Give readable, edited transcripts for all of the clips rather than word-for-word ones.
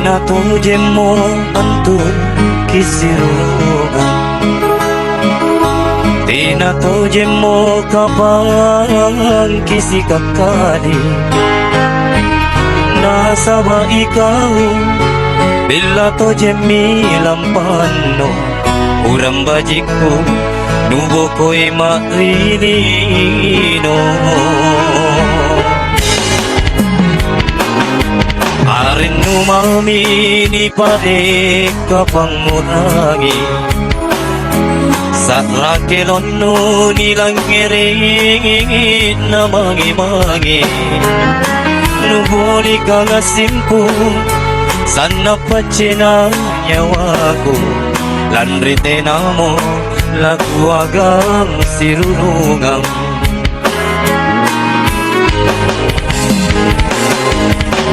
na to mo anto kisirugan. Di na to mo kapang kisikakali. Nasa ba ikaw bila to mi lampano. Urang bajik ko nubo ko'y marilino. Arin umami ni pare kapangurangi. Sa rakilon no nilang ngiringit na mangi-mangi. Nubuli ka nga simpo, sana pa nyawa ko. Lanrite na mo, laguagang sirurungang.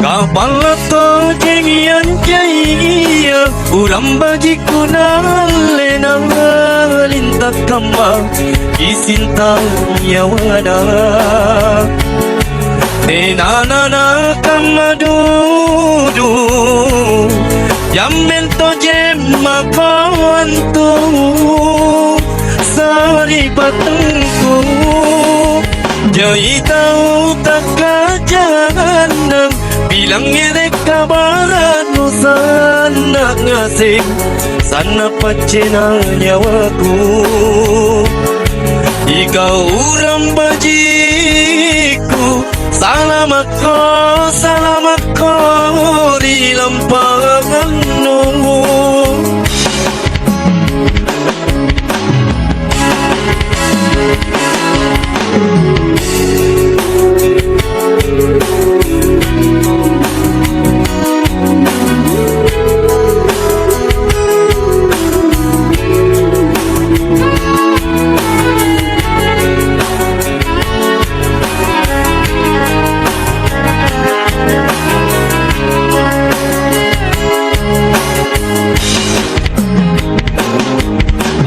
Kapal to jengian jaya, urang bajik ko na lenang lintak kama, isintang yawana. Denana kamadudu, jamen to jemma kawantu, sari patengku, jai tahu tak kajanang. Bilang ngedek kabaran no sana ngasih sana pacena nyawaku. Ikaw urang bajiku, salamat ko di lampangan no.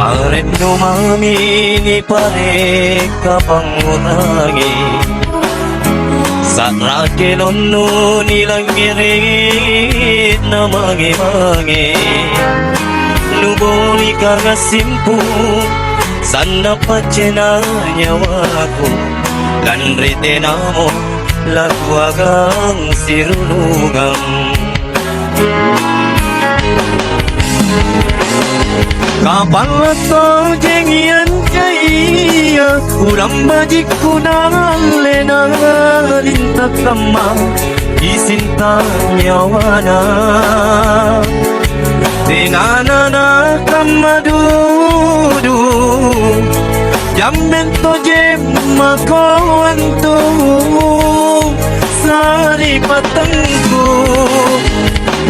Arin umami ni pare kapangurangi. Sa rakilon no nilang ngiringit na mangi-mangi. Nubuli ka nga simpo, sana pa nyawa ko. Lanrite na mo, laguagang sirulungang. Kapal to jengian jaya, urang bajik ko na lenang lintak kama, isinta nyawana. Denana kamadudu, jamen to jemma kawantu, sari patengku,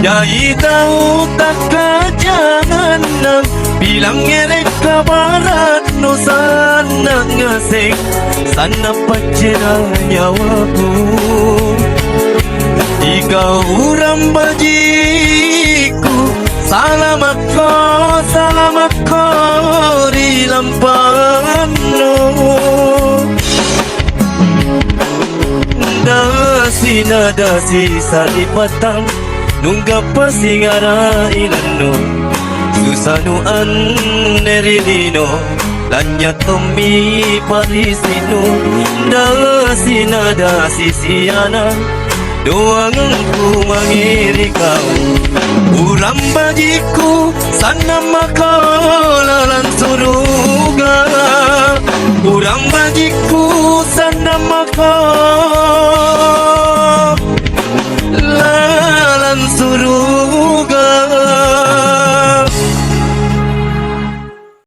jai tahu tak kajangan. Bilang ngerek kabarat no sana ngasih, sana pacena nyawaku. Ikaw urang bajiku, salamat ko di lampangan no. Dasi sa lipatang, nungga pasingara ilano. Susanuan nerilino, lanya tomi parisino. Dasi siana, doangan ku mangiri kau. Urang bajiku, sana makalalan suruga. Urang bajiku, sana makalalan